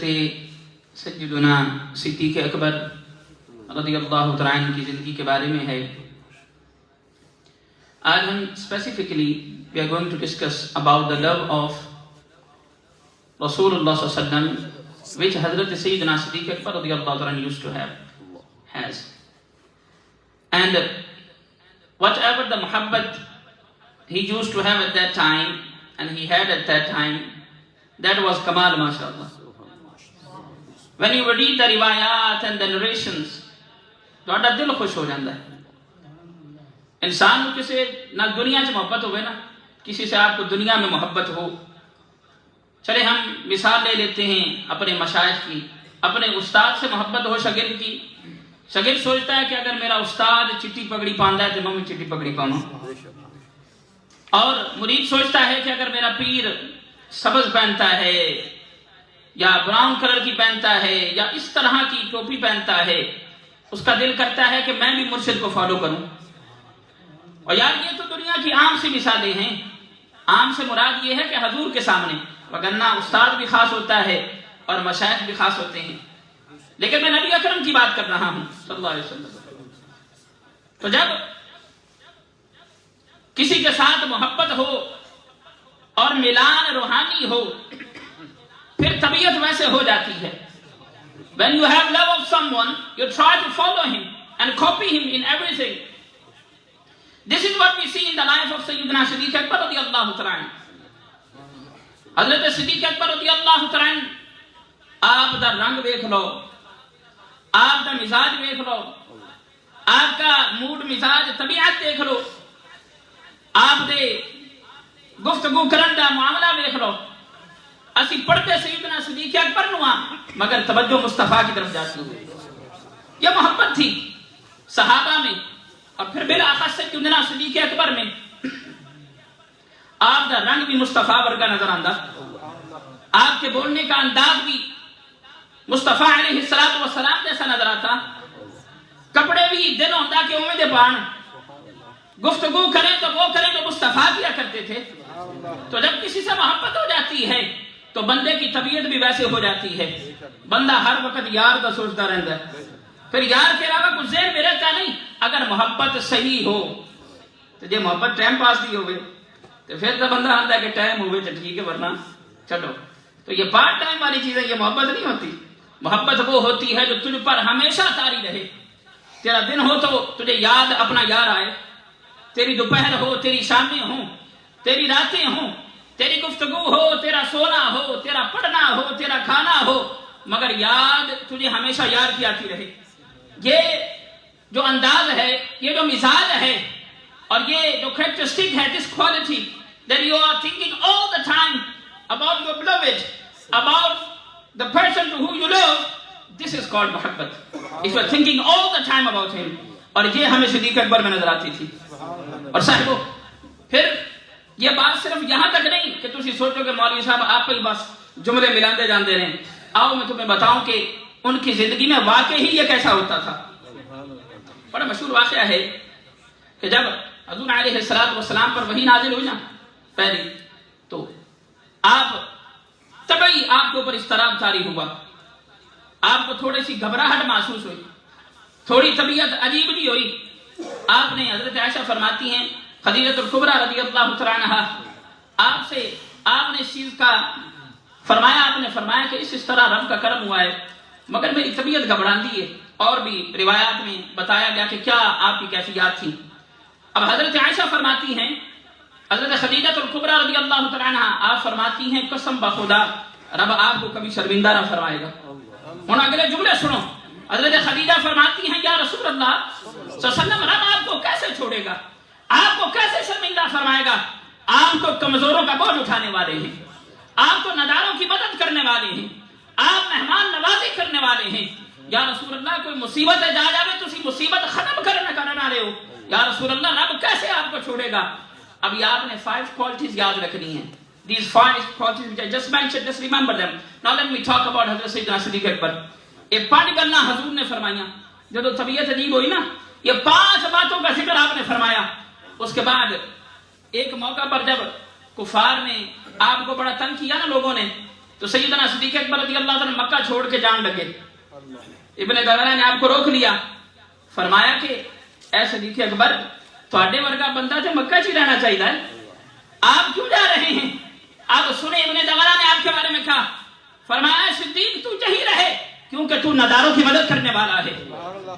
سیدنا صدیق اکبر رضی اللہ تعالیٰ عنہ کی زندگی کے بارے میں ہے. آج ہم specifically we are going to discuss about the love of Rasulullah sallallahu alaihi wasallam, which Hazrat Sayyidina Siddiq Akbar رضی اللہ تعالیٰ عنہ used to has. And whatever the muhabbat he used to have at that time and he had at that time, that was kamal, mashallah. When you read the riwayat and the narrations, تھوڑا دل خوش ہو جاتا ہے. انسان کو کسی نہ دنیا سے محبت ہوئے نا کسی سے آپ کو دنیا میں محبت ہو. چلے ہم مثال لے لیتے ہیں اپنے مشائخ کی. اپنے استاد سے محبت ہو شاگرد کی. شاگرد سوچتا ہے کہ اگر میرا استاد چٹی پگڑی پاندہ ہے تو میں چٹی پگڑی پاؤں. اور مرید سوچتا ہے کہ اگر میرا پیر سبز پہنتا ہے یا براؤن کلر کی پہنتا ہے یا اس طرح کی ٹوپی پہنتا ہے, اس کا دل کرتا ہے کہ میں بھی مرشد کو فالو کروں. اور یار یہ تو دنیا کی عام سی مثالیں ہیں. عام سے مراد یہ ہے کہ حضور کے سامنے, وگرنہ استاد بھی خاص ہوتا ہے اور مشائخ بھی خاص ہوتے ہیں. لیکن میں نبی اکرم کی بات کر رہا ہوں صلی اللہ علیہ وسلم. تو جب کسی کے ساتھ محبت ہو اور ملان روحانی ہو پھر طبیعت ویسے ہو جاتی ہے. When you have love of someone, you try to follow him and copy him in everything. This is what we see in the life of Sayyidina Siddiq Akbar radiyallahu ta'ala. Hazrat Siddiq Akbar radiyallahu ta'ala, آپ دا رنگ دیکھ لو, آپ دا مزاج دیکھ لو, آپ کا mood مزاج طبیعت دیکھ لو, آپ دے گفتگو کرن دا معاملہ دیکھ لو. اسی پڑھتے سیدنا صدیق اکبر نوا مگر توجہ مصطفیٰ کی طرف جاتی ہوئی. یہ محبت تھی صحابہ میں اور پھر بالآخر سیدنا صدیق اکبر میں. آپ دا رنگ بھی مصطفیٰ ورگا نظر آندا, آپ کے بولنے کا انداز بھی مصطفیٰ علیہ السلام جیسا نظر آتا. کپڑے بھی دن ہوتا کہ امید پان, گفتگو کریں تو وہ کریں تو مصطفیٰ کیا کرتے تھے. تو جب کسی سے محبت ہو جاتی ہے تو بندے کی طبیعت بھی ویسے ہو جاتی ہے. بندہ ہر وقت یار کا سوچتا رہتا ہے, پھر یار کے علاوہ کچھ ذہن میں رہتا نہیں. اگر محبت صحیح ہو تو جب محبت ٹائم پاس دی ہوئے تو پھر تو بندہ آتا ہے کہ ٹائم ہوئے تو ٹھیک ہے ورنہ چلو. تو یہ پارٹ ٹائم والی چیزیں یہ محبت نہیں ہوتی. محبت وہ ہوتی ہے جو تجھ پر ہمیشہ طاری رہے. تیرا دن ہو تو تجھے یاد اپنا یار آئے, تیری دوپہر ہو, تیری شامیں ہوں, تیری راتیں ہوں, تیری گفتگو ہو, تیرا سونا ہو, تیرا پڑھنا ہو, تیرا کھانا ہو, مگر یاد تجھے ہمیشہ یار کی آتی رہے. یہ جو انداز ہے, یہ جو مزاج ہے اور یہ جو کریکٹرسٹک ہے, this quality that you are thinking all the time about your beloved, about the person to whom you love, this is called محبت. If you are thinking all the time about him. اور یہ ہمیں صدیق اکبر میں نظر آتی تھی. اور صاحبو پھر یہ بات صرف یہاں تک نہیں کہ تسی سوچو کہ مولوی صاحب آپ ہی بس جملے ملاندے جاندے رہیں. آؤ میں تمہیں بتاؤں کہ ان کی زندگی میں واقعی یہ کیسا ہوتا تھا. بڑا مشہور واقعہ ہے کہ جب حضور علیہ السلام پر وحی نازل ہوئی نا پہلی, تو آپ طبعی آپ کے اوپر اضطراب طاری ہوا. آپ کو تھوڑی سی گھبراہٹ محسوس ہوئی, تھوڑی طبیعت عجیب جی ہوئی. آپ نے حضرت عائشہ فرماتی ہیں خدیجہ الکبریٰ رضی اللہ تعالیٰ عنہا, آپ نے اس چیز کا فرمایا, آپ نے فرمایا کہ اس طرح رب کا کرم ہوا ہے مگر میری طبیعت گھبراندی ہے. اور بھی روایات میں بتایا گیا کہ کیا آپ کی کیفیات تھی. اب حضرت عائشہ فرماتی ہیں, حضرت خدیجہ الکبریٰ رضی اللہ تعالیٰ عنہا آپ فرماتی ہیں قسم بخدا رب آپ کو کبھی شرمندہ نہ فرمائے گا. ہن اگلے جملے سنو. حضرت خدیجہ فرماتی ہیں یا رسول اللہ صلی اللہ علیہ وسلم, رب آپ کو کیسے چھوڑے گا, آپ کو کیسے شرمندہ فرمائے گا. آپ تو کمزوروں کا بوجھ اٹھانے والے ہیں, آپ تو نداروں کی مدد کرنے والے ہیں, آپ مہمان نوازی کرنے والے ہیں. یا رسول اللہ کوئی مصیبت جا جاوے تو اسی مصیبت ختم کرنا رہے ہو. یا رسول اللہ رب کیسے آپ کو چھوڑے گا. ابھی آپ نے 5 qualities یاد رکھنی ہیں. These 5 qualities which I just mentioned, just remember them. Now let me talk about Hazrat Sayyidina Siddiq Akbar. یہ 5 گلاں حضور نے فرمائیاں. جب طبیعت عجیب ہوئی نا, یہ 5 باتوں کا ذکر آپ نے فرمایا. اس کے بعد ایک موقع پر جب کفار نے آپ کو بڑا تنگ کیا نا لوگوں نے, تو سیدنا صدیق اکبر رضی اللہ عنہ مکہ چھوڑ کے جان لگے. ابن دغرہ نے آپ کو روک لیا, فرمایا کہ اے صدیق اکبر تھوڑے ورگا بندہ تو مکہ چ رہنا چاہیے, آپ کیوں جا رہے ہیں؟ آپ سنے ابن دغرہ نے آپ کے بارے میں کہا, فرمایا صدیق تو یہی رہے کیونکہ تو نداروں کی مدد کرنے والا ہے,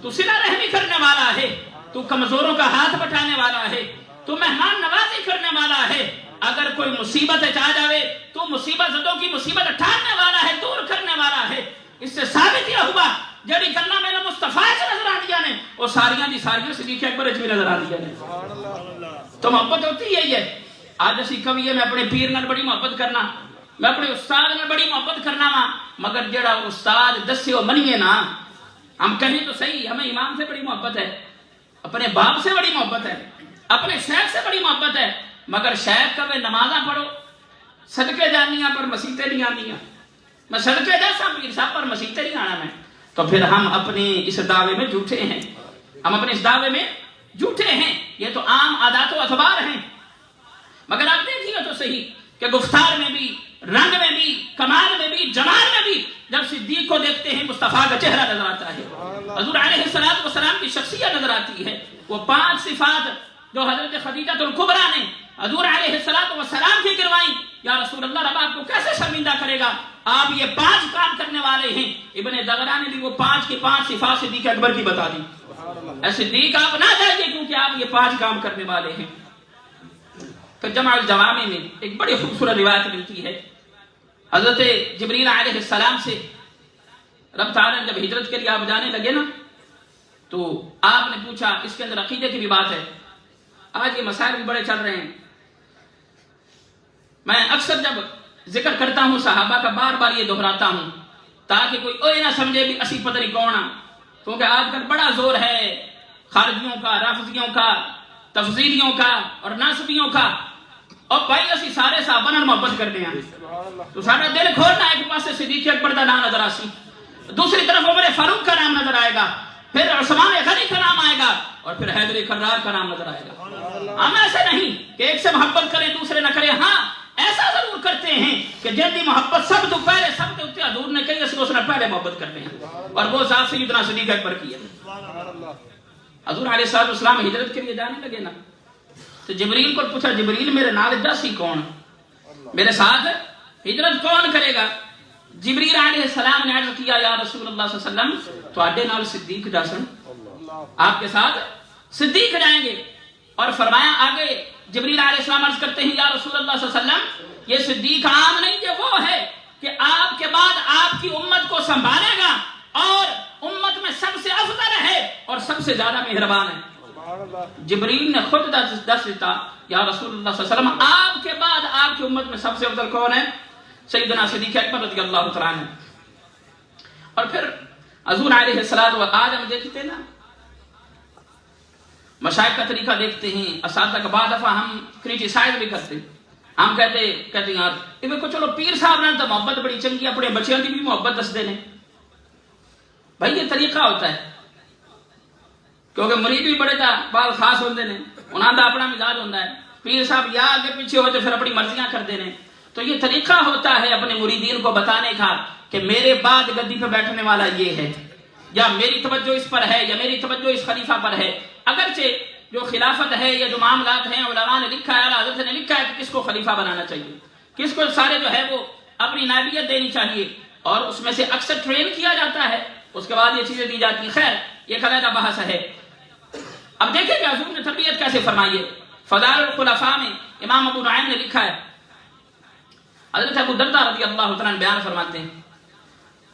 تو صلہ رحمی کرنے والا ہے, تو کمزوروں کا ہاتھ بٹانے والا ہے, تو مہمان نوازی کرنے والا ہے. اگر کوئی مصیبت آ جاوے تو مصیبت زدوں کی مصیبت اٹھانے والا ہے, دور کرنے والا ہے. اس سے ثابت یہ ہوا جڑی گلاں میں نے مصطفیٰ سے نظر آ دیا نے وہ ساریاں دی ساریاں صدیق اکبر وچ بھی نظر آ دیا نے. تو محبت ہوتی ہے. آج اسی کبھی میں اپنے پیر نال بڑی محبت کرنا, میں اپنے استاد نال بڑی محبت کرنا وا, مگر جڑا استاد دسے وہ منیے نا. ہم کہیں تو صحیح ہمیں امام سے بڑی محبت ہے, اپنے باپ سے بڑی محبت ہے, اپنے شیخ سے بڑی محبت ہے, مگر شیخ کبھی نمازاں پڑھو صدقے جانیاں پر مسیطیں نہیں آنیاں, میں صدقے جیسا پیر صاحب پر مسیطیں نہیں آنا میں, تو پھر ہم اپنے اس دعوے میں جھوٹے ہیں, ہم اپنے اس دعوے میں جھوٹے ہیں. یہ تو عام عادات و اخبار ہیں. مگر آپ دیکھیے تو صحیح کہ گفتار میں بھی, رنگ میں بھی, کمال میں بھی, جمال میں بھی جب صدیق کو دیکھتے ہیں مصطفیٰ کا چہرہ نظر آتا ہے, حضور علیہ السلام کی شخصیت نظر آتی ہے. وہ 5 صفات جو حضرت خدیجہ الکبریٰ نے حضور علیہ السلام کی گروائیں, یا رسول اللہ رب آپ کو کیسے شرمندہ کرے گا, آپ یہ 5 کام کرنے والے ہیں. ابن دغرہ نے بھی وہ 5 کی 5 صفات صدیق اکبر کی بتا دی. اے صدیق آپ نہ جائیے کیونکہ آپ یہ 5 کام کرنے والے ہیں. پھر جمع الجوامع میں ایک بڑی خوبصورت روایت ملتی ہے. حضرت جبریل علیہ السلام سے رب تعالیٰ جب ہجرت کے لیے آپ جانے لگے نا, تو آپ نے پوچھا, اس کے اندر عقیدے کی بھی بات ہے, آج یہ مسائل بھی بڑے چل رہے ہیں. میں اکثر جب ذکر کرتا ہوں صحابہ کا بار بار یہ دہراتا ہوں تاکہ کوئی اوے نہ سمجھے بھی اسی پتہ نہیں کون, کیونکہ آج کل بڑا زور ہے خارجیوں کا, رافضیوں کا, تفضیلیوں کا اور ناصبیوں کا. اور بھائی اسی سارے صحابہ نال محبت کرتے ہیں تو سارا دل کھولنا. ایک پاسے صدیق اکبر کا نام نظر آسی, دوسری طرف عمر فاروق کا نام نظر آئے گا, پھر عثمان غنی کا نام آئے گا, اور پھر حیدر کرار کا نام نظر آئے گا. ہم ایسے نہیں کہ ایک سے محبت کریں دوسرے نہ کریں, ہاں ایسا ضرور کرتے ہیں کہ جن کی محبت سب تو پہلے سب کے اتنے حضور نے کہی اس کو پہلے محبت کرتے ہیں, اور وہ ذات سیدنا صدیق اکبر کی ہے. حضور علیہ السلام ہجرت کے لیے جانے لگے نا, تو جبریل کو پوچھا, جبریل میرے نال جاسی کون, میرے ساتھ ہجرت کون کرے گا؟ جبریل علیہ السلام نے عرض کیا, یا رسول اللہ صلی اللہ علیہ وسلم تواڈے نال صدیق جاسن, آپ کے ساتھ صدیق جائیں گے. اور فرمایا آگے جبریل علیہ السلام عرض کرتے ہیں, یا رسول اللہ صلی اللہ علیہ وسلم یہ صدیق عام نہیں, یہ وہ ہے کہ آپ کے بعد آپ کی امت کو سنبھالے گا اور امت میں سب سے افضل ہے اور سب سے زیادہ مہربان ہے. جبریل نے خود دس دیتا, یا رسول اللہ صلی اللہ علیہ وسلم آپ کے بعد آپ کی امت میں سب سے افضل کون ہے؟ سیدنا صدیق اکبر رضی اللہ تعالیٰ عنہ. اور پھر حضور علیہ السلام, آج ہم دیکھتے نا مشائخ کا طریقہ دیکھتے ہیں, اساتذہ کا بعض دفعہ ہم کریٹیسائز بھی کرتے ہیں, ہم کہتے ہیں یار یہ کو چلو پیر صاحب نے تو محبت بڑی چنگی, اپنے بچیاں کی بھی محبت دس دینے. بھائی یہ طریقہ ہوتا ہے کیونکہ مرید بھی بڑے بال خاص ہوتے ہیں, انہوں کا اپنا مزاج ہوتا ہے. پیر صاحب یا آگے پیچھے ہوتے پھر اپنی مرضیاں کرتے ہیں. تو یہ طریقہ ہوتا ہے اپنے مریدین کو بتانے کا کہ میرے بعد گدی پہ بیٹھنے والا یہ ہے, یا میری توجہ اس پر ہے, یا میری توجہ اس خلیفہ پر ہے. اگرچہ جو خلافت ہے یا جو معاملات ہیں علماء نے لکھا ہے, حضرت نے لکھا ہے کہ کس کو خلیفہ بنانا چاہیے, کس کو سارے جو ہے وہ اپنی نائبیت دینی چاہیے, اور اس میں سے اکثر ٹرین کیا جاتا ہے, اس کے بعد یہ چیزیں دی جاتی ہیں. خیر یہ ایک علیحدہ بحث ہے. اب دیکھیں کہ حضور نے تربیت کیسے فرمائی ہے. فضائل الخلفاء میں امام ابو نعیم نے لکھا ہے, حضرت ابو درداء رضی اللہ تعالیٰ عنہ بیان فرماتے ہیں,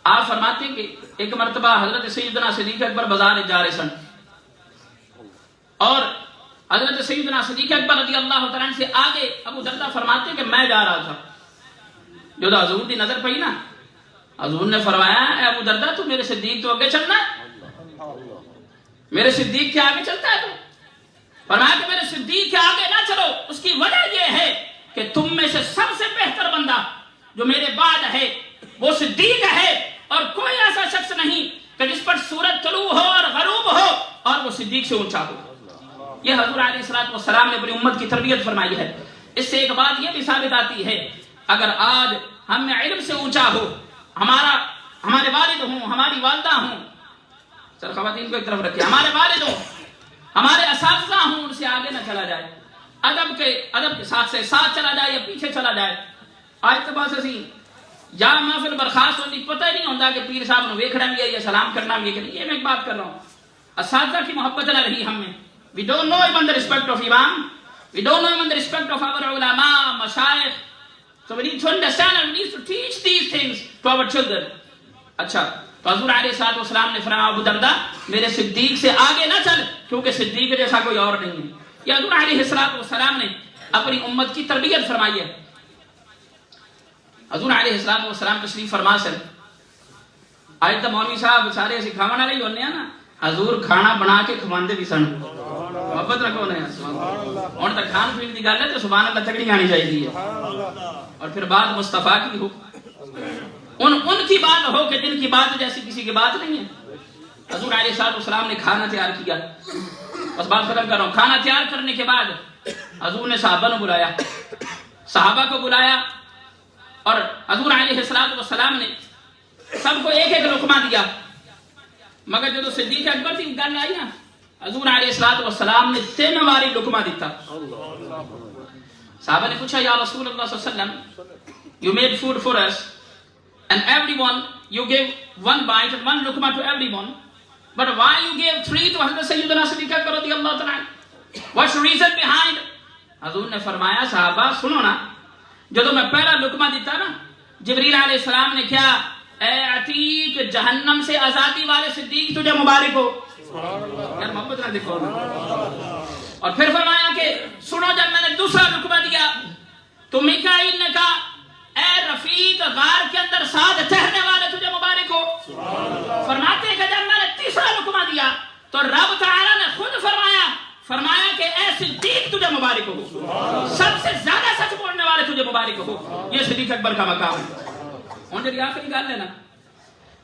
آپ فرماتے ہیں کہ ایک مرتبہ حضرت سیدنا صدیق اکبر بازار جا رہے سن, اور حضرت سیدنا صدیق اکبر رضی اللہ تعالیٰ عنہ سے آگے ابو درداء فرماتے ہیں کہ میں جا رہا تھا, جو حضور کی نظر پئی نا, حضور نے فرمایا اے ابو درداء تو میرے صدیق تو آگے چلنا ہے, میرے صدیق کے آگے چلتا ہے تو. فرمایا کہ میرے صدیق کے آگے نہ چلو, اس کی وجہ یہ ہے کہ تم میں سے سب سے بہتر بندہ جو میرے بعد ہے وہ صدیق ہے, اور کوئی ایسا شخص نہیں کہ جس پر سورج طلوع ہو اور غروب ہو اور وہ صدیق سے اونچا ہو. یہ حضور علیہ السلام نے اپنی امت کی تربیت فرمائی ہے. اس سے ایک بات یہ بھی ثابت آتی ہے, اگر آج ہم میں علم سے اونچا ہو، ہمارے والد ہوں، ہماری والدہ ہوں، سر خواتین کو ایک طرف رکھیں، ہمارے والد ہوں، ہمارے اساتذہ ہوں، ان سے آگے نہ چلا جائے، ادب کے ساتھ چلا جائے یا پیچھے چلا جائے۔ آج تو بس اسی یا محفل برخاست ہوتی پتہ ہی نہیں ہوتا کہ پیر صاحب نے ویکھنا بھی ہے یا سلام کرنا بھی ہے کہ نہیں۔ یہ میں ایک بات کر رہا ہوں، اساتذہ کی محبت نہ رہی ہم میں۔ We don't know even the respect of Imam. We don't know even the respect of our ulama, mashayikh. So we need to understand and we need to teach these things to our children. اچھا، تو حضور علیہ الصلوۃ والسلام نے فرمایا ابو دردہ میرے صدیق سے آگے نہ چل، کیونکہ صدیق جیسا کوئی اور نہیں ہے۔ یہ حضور علیہ الصلوۃ والسلام نے اپنی امت کی تربیت فرمائی ہے۔ حضور علیہ الصلوۃ والسلام تشریف فرما سن، آج تو مولوی صاحب سارے سکھاون والے ہی ہونے ہیں نا، حضور کھانا بنا کے کھواندے بھی سن، محبت رکھو نا ہوں تو کھان پین کی گل ہے تو سبحان اللہ تکڑی آنی چاہیے۔ اور پھر بات مصطفیٰ کی ہو، ان کی بات ہو کہ جن کی بات جیسی کسی کی بات نہیں ہے۔ حضور علیہ الصلوۃ والسلام نے کھانا تیار کیا، بس بات ختم کر رہا ہوں۔ کھانا تیار کرنے کے بعد حضور نے صحابہ کو بلایا، صحابہ کو بلایا اور حضور علیہ الصلوۃ والسلام نے سب کو ایک ایک لقمہ دیا، مگر جب صدیق اکبر کی گل آئی نا، حضور علیہ الصلوۃ والسلام نے 3 باری لقمہ دیتا۔ صحابہ نے پوچھا یا رسول اللہ صلی اللہ علیہ وسلم you made food for us and everyone you gave 1 bite and 1 lukma to everyone, but why you gave 3 to Hazrat Sayyidina Siddiq Akbar radiyallahu ta'ala? What's the reason behind? حضور نے فرمایا صحابہ سنو نا، جب میں پہلا لقمہ دیتا نا، جبریل علیہ السلام نے کیا اے عتیق جہنم سے آزادی والے صدیق تجھے مبارک ہو، یار محبت نہ دیکھو۔ اور پھر فرمایا کہ سنو جب میں نے دوسرا لقمہ دیا تو میکائیل نے کہا اے رفیق غار کے اندر ساتھ ٹھہرنے والے تجھے مبارک ہو۔ فرماتے کہ جب میں نے تیسرا لقمہ دیا تو رب تعالی نے خود فرمایا کہ اے صدیق تجھے مبارک ہو، سب سے زیادہ سچ بولنے والے تجھے مبارک ہو۔ یہ صدیق اکبر کا مقام ہے۔ ہوں جی آخری گل ہے نا،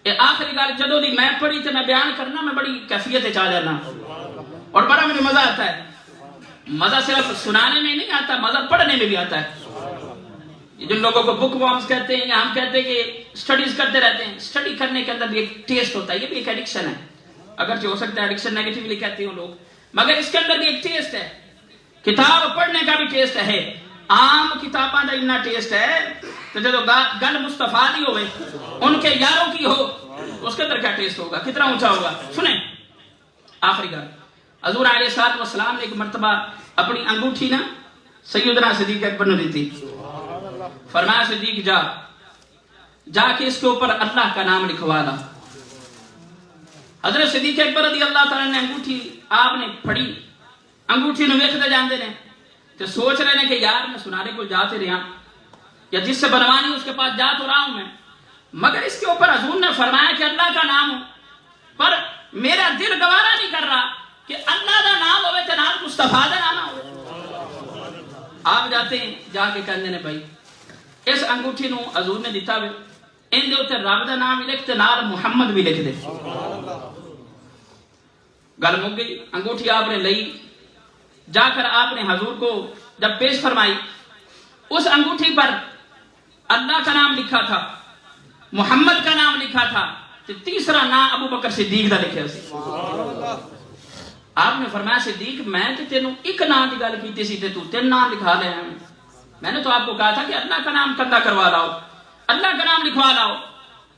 یہ آخری گل جدوں دی میں پڑھی تو میں بیان کرنا میں بڑی کیفیت چاہ جانا اور بڑا مجھے مزہ آتا ہے۔ مزہ صرف سنانے میں نہیں آتا، مزہ پڑھنے میں بھی آتا ہے۔ جن لوگوں کو بک وارمز کہتے ہیں یا ہم کہتے ہیں کہ سٹڈیز کرتے رہتے ہیں، سٹڈی کرنے کے اندر بھی ایک ٹیسٹ ہوتا ہے، یہ بھی ایک ایڈکشن ہے، اگرچہ ہو سکتا ہے ایڈکشن نیگیٹیولی کہتے ہیں لوگ، مگر اس کے اندر بھی ایک ٹیسٹ ہے۔ کتاب پڑھنے کا بھی ٹیسٹ ہے، عام کتاباں کا اتنا ٹیسٹ ہے تو جب گل مصطفیٰ دی ہوئے ان کے یاروں کی ہو اس کے اندر کیا ٹیسٹ ہوگا، کتنا اونچا ہوگا۔ سنیں آخری گل، حضور علیہ الصلوۃ والسلام نے ایک مرتبہ اپنی انگوٹھی نا سیدنا صدیق اکبر نے دی تھی، فرمایا صدیق جا کے اس کے اوپر اللہ کا نام لکھوا لا۔ حضرت صدیق اکبر رضی اللہ تعالیٰ نے انگوٹھی آپ نے پڑھی، انگوٹھی نو ویکھتے جاندے نے تو سوچ رہے ہیں کہ یار میں سنارے کو جاتے رہا یا جس سے بنوانی اس کے پاس جا تو رہا ہوں میں، مگر اس کے اوپر حضور نے فرمایا کہ اللہ کا نام ہو، پر میرا دل گوارا نہیں کر رہا کہ اللہ کا نام ہوئے تو نام مصطفیٰ کا نام ہوئے۔ آپ جاتے ہیں جا کے کہنے نے بھائی اس انگوٹھی نو حضور نے دیتا ہوئے ان دے اوتے رب دا نام بھی لکھ تے نال محمد بھی لکھ دے۔ گل مک گئی، انگوٹھی آپ نے لئی، جا کر آپ نے حضور کو جب پیش فرمائی، اس انگوٹھی پر اللہ کا نام لکھا تھا، محمد کا نام لکھا تھا، تیسرا نام ابو بکر صدیق دا لکھا سی۔ آپ نے فرمایا صدیق میں تے تینوں ایک نام کی گل کیتی سی تے تو 3 نام لکھا لے ہیں، میں نے تو آپ کو کہا تھا کہ اللہ کا نام کندہ کروا لاؤ، اللہ کا نام لکھوا لاؤ۔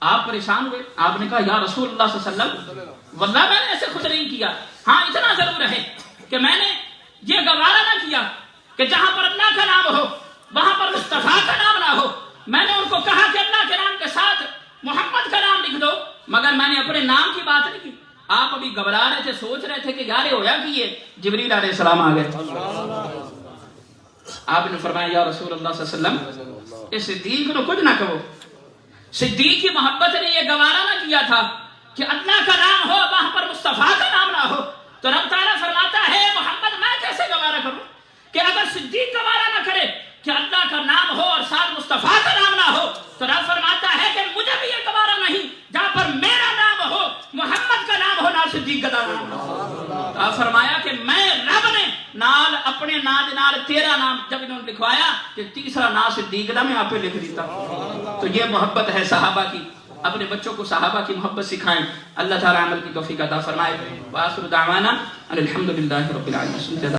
آپ پریشان ہوئے، آپ نے کہا یا رسول اللہ صلی اللہ علیہ وسلم واللہ میں نے ایسے خود نہیں کیا، ہاں اتنا ضرور ہے کہ میں نے یہ گوارا نہ کیا کہ جہاں پر اللہ کا نام ہو وہاں پر مصطفیٰ کا نام نہ ہو۔ میں نے ان کو کہا کہ اللہ کے نام کے ساتھ محمد کا نام لکھ دو، مگر میں نے اپنے نام کی بات نہیں کی۔ آپ ابھی گھبرا رہے تھے، سوچ رہے تھے کہ یار ہویا کہ یہ جبریل علیہ السلام آ گئے۔ آپ نے فرمایا یا رسول اللہ صلی اللہ علیہ وسلم اس صدیق کو کچھ نہ کہو۔ صدیق کی محبت نے یہ گوارا نہ کیا تھا کہ اللہ کا نام ہو وہاں پر مصطفیٰ کا نام نہ ہو، تو رب تعالیٰ فرماتا ہے محمد میں کیسے گوارا کروں کہ اگر صدیق گوارا نہ کرے کہ اللہ کا نام ہو اور ساتھ مصطفیٰ کا نام نہ ہو، تو رب فرماتا ہے کہ مجھے بھی یہ گوارا نہیں جہاں پر میرا نام ہو، محمد کا نام ہو، نہ صدیق کا نام ہو۔ تو فرمایا کہ میں رب نے نال اپنے اپنے نام دے نال تیرا نام جب انہوں نے لکھوایا کہ تیسرا نام صدیق دا میں آپ پہ لکھ دیتا. تو یہ محبت ہے صحابہ کی. اپنے بچوں کو صحابہ کی محبت سکھائیں. اللہ تعالی عمل کی توفیق عطا فرمائے. وآخر دعوانا الحمدللہ رب العالمین.